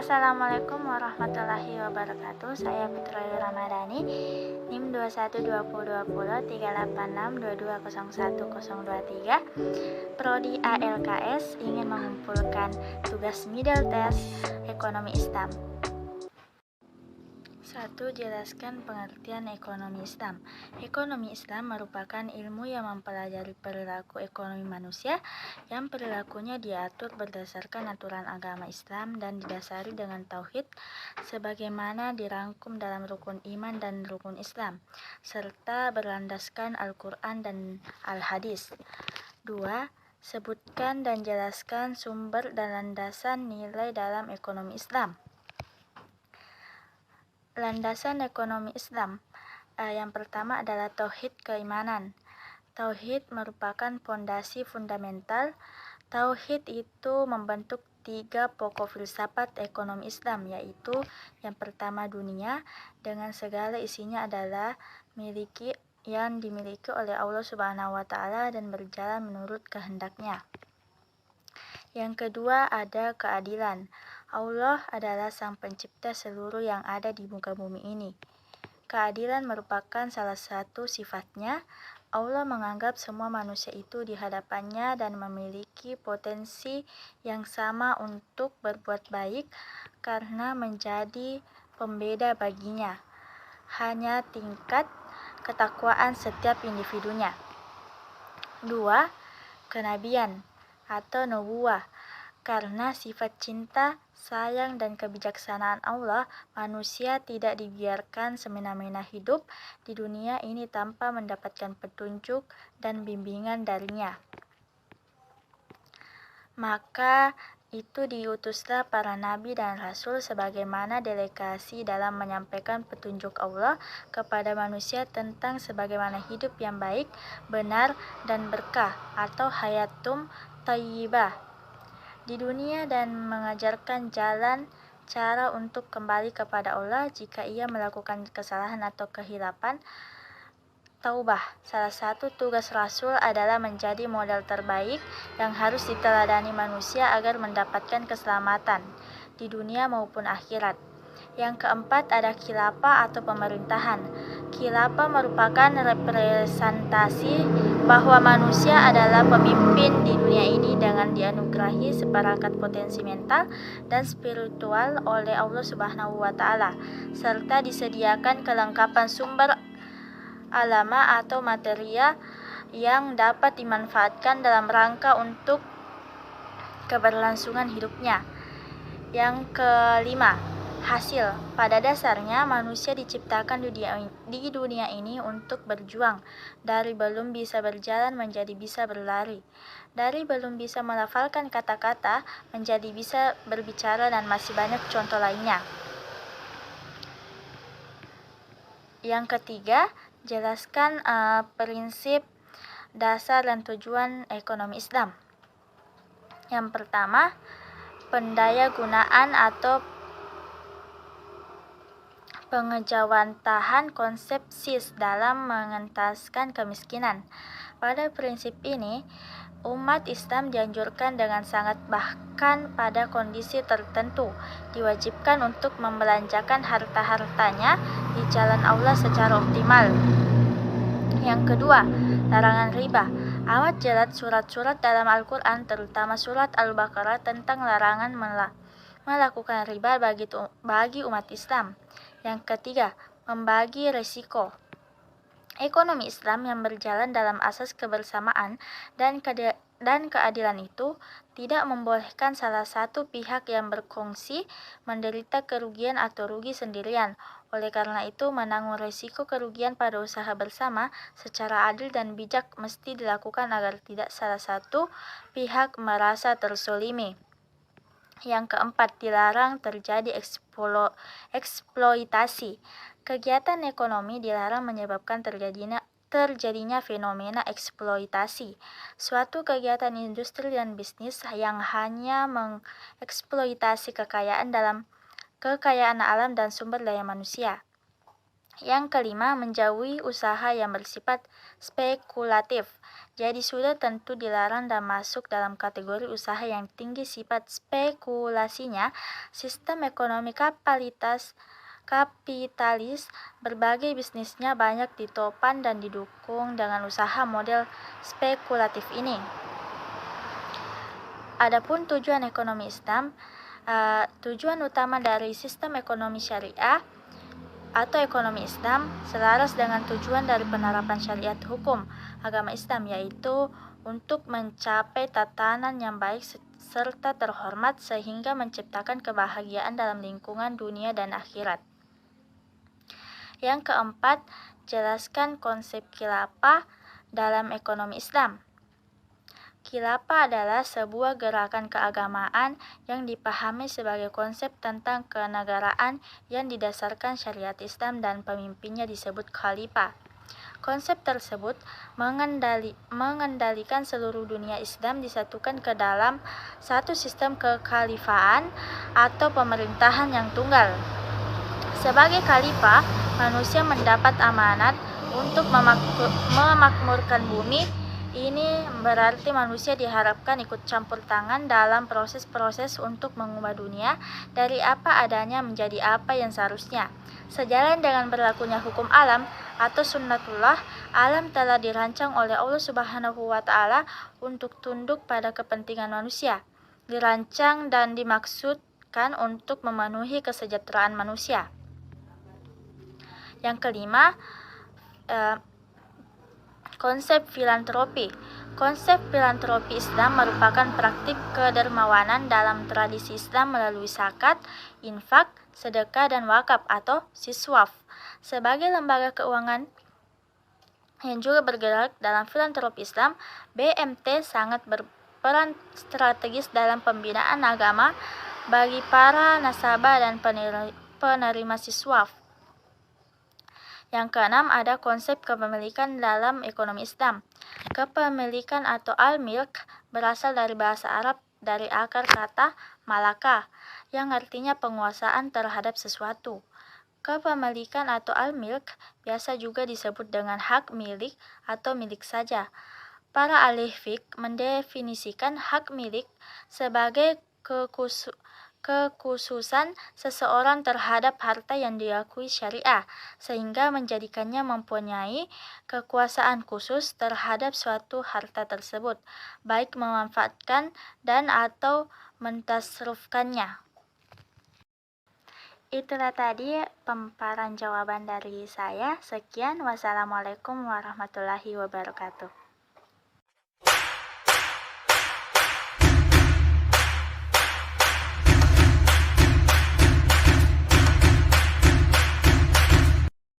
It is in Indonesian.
Assalamualaikum warahmatullahi wabarakatuh. Saya Putra Ramadhani, NIM 212020386220101023. Prodi ALKS ingin mengumpulkan tugas middle test ekonomi Islam. 1. Jelaskan pengertian ekonomi Islam. Ekonomi Islam merupakan ilmu yang mempelajari perilaku ekonomi manusia yang perilakunya diatur berdasarkan aturan agama Islam dan didasari dengan tauhid sebagaimana dirangkum dalam rukun iman dan rukun Islam, serta berlandaskan Al-Quran dan Al-Hadis. 2. Sebutkan dan jelaskan sumber dan landasan nilai dalam ekonomi Islam. Landasan ekonomi Islam. Yang pertama adalah tauhid keimanan. Tauhid merupakan fondasi fundamental. Tauhid itu membentuk 3 pokok filsafat ekonomi Islam, yaitu yang pertama dunia dengan segala isinya adalah yang dimiliki oleh Allah Subhanahu wa Ta'ala dan berjalan menurut kehendaknya. Yang kedua ada keadilan. Allah adalah sang pencipta seluruh yang ada di muka bumi ini. Keadilan merupakan salah satu sifatnya. Allah menganggap semua manusia itu di hadapannya dan memiliki potensi yang sama untuk berbuat baik karena menjadi pembeda baginya. Hanya tingkat ketakwaan setiap individunya. 2. Kenabian atau nubuwah. Karena sifat cinta, sayang, dan kebijaksanaan Allah, manusia tidak dibiarkan semena-mena hidup di dunia ini tanpa mendapatkan petunjuk dan bimbingan darinya. Maka itu diutuslah para nabi dan rasul sebagaimana delegasi dalam menyampaikan petunjuk Allah kepada manusia tentang sebagaimana hidup yang baik, benar, dan berkah atau hayatum thayyibah di dunia dan mengajarkan jalan cara untuk kembali kepada Allah jika ia melakukan kesalahan atau kehilapan. Taubah. Salah satu tugas Rasul adalah menjadi model terbaik yang harus diteladani manusia agar mendapatkan keselamatan di dunia maupun akhirat. Yang keempat ada khilafah atau pemerintahan. Khilafah merupakan representasi bahwa manusia adalah pemimpin di dunia ini dengan dianugerahi seperangkat potensi mental dan spiritual oleh Allah Subhanahu wa Ta'ala, serta disediakan kelengkapan sumber alama atau material yang dapat dimanfaatkan dalam rangka untuk keberlangsungan hidupnya. Yang kelima, hasil. Pada dasarnya manusia diciptakan di dunia ini untuk berjuang, dari belum bisa berjalan menjadi bisa berlari, dari belum bisa melafalkan kata-kata menjadi bisa berbicara, dan masih banyak contoh lainnya. Yang ketiga, jelaskan prinsip dasar dan tujuan ekonomi Islam. Yang pertama, pendayagunaan atau pengejawantahan konsep SIS dalam mengentaskan kemiskinan. Pada prinsip ini, umat Islam dianjurkan dengan sangat, bahkan pada kondisi tertentu, diwajibkan untuk membelanjakan harta-hartanya di jalan Allah secara optimal. Yang kedua, larangan riba. Amat jelas surat-surat dalam Al-Quran, terutama surat Al-Baqarah, tentang larangan melakukan riba bagi umat Islam. Yang ketiga, membagi resiko. Ekonomi Islam yang berjalan dalam asas kebersamaan dan keadilan itu tidak membolehkan salah satu pihak yang berkongsi menderita kerugian atau rugi sendirian. Oleh karena itu, menanggung resiko kerugian pada usaha bersama secara adil dan bijak mesti dilakukan agar tidak salah satu pihak merasa terzolimi. Yang keempat, dilarang terjadi eksploitasi. Kegiatan ekonomi dilarang menyebabkan terjadinya fenomena eksploitasi. Suatu kegiatan industri dan bisnis yang hanya mengeksploitasi kekayaan alam dan sumber daya manusia. Yang kelima, menjauhi usaha yang bersifat spekulatif. Jadi sudah tentu dilarang dan masuk dalam kategori usaha yang tinggi sifat spekulasinya. Sistem ekonomi kapitalis, berbagai bisnisnya banyak ditopang dan didukung dengan usaha model spekulatif ini. Adapun tujuan ekonomi Islam, tujuan utama dari sistem ekonomi syariah atau ekonomi Islam selaras dengan tujuan dari penerapan syariat hukum agama Islam, yaitu untuk mencapai tatanan yang baik serta terhormat sehingga menciptakan kebahagiaan dalam lingkungan dunia dan akhirat. Yang keempat, jelaskan konsep khilafah dalam ekonomi Islam. Khilafah adalah sebuah gerakan keagamaan yang dipahami sebagai konsep tentang kenegaraan yang didasarkan syariat Islam dan pemimpinnya disebut khalifah. Konsep tersebut mengendalikan seluruh dunia Islam disatukan ke dalam satu sistem kekhalifahan atau pemerintahan yang tunggal. Sebagai khalifah, manusia mendapat amanat untuk memakmurkan bumi. Ini berarti manusia diharapkan ikut campur tangan dalam proses-proses untuk mengubah dunia dari apa adanya menjadi apa yang seharusnya. Sejalan dengan berlakunya hukum alam atau sunnatullah, alam telah dirancang oleh Allah Subhanahu wa Ta'ala untuk tunduk pada kepentingan manusia. Dirancang dan dimaksudkan untuk memenuhi kesejahteraan manusia. Yang kelima, konsep filantropi. Konsep filantropi Islam merupakan praktik kedermawanan dalam tradisi Islam melalui zakat, infak, sedekah, dan wakaf atau siswaf. Sebagai lembaga keuangan yang juga bergerak dalam filantropi Islam, BMT sangat berperan strategis dalam pembinaan agama bagi para nasabah dan penerima siswaf. Yang keenam, ada konsep kepemilikan dalam ekonomi Islam. Kepemilikan atau al-milk berasal dari bahasa Arab dari akar kata malaka yang artinya penguasaan terhadap sesuatu. Kepemilikan atau al-milk biasa juga disebut dengan hak milik atau milik saja. Para ahli fiqh mendefinisikan hak milik sebagai kekhususan seseorang terhadap harta yang diakui syariah, sehingga menjadikannya mempunyai kekuasaan khusus terhadap suatu harta tersebut, baik memanfaatkan dan atau mentasrufkannya. Itulah tadi pemaparan jawaban dari saya. Sekian, wassalamualaikum warahmatullahi wabarakatuh.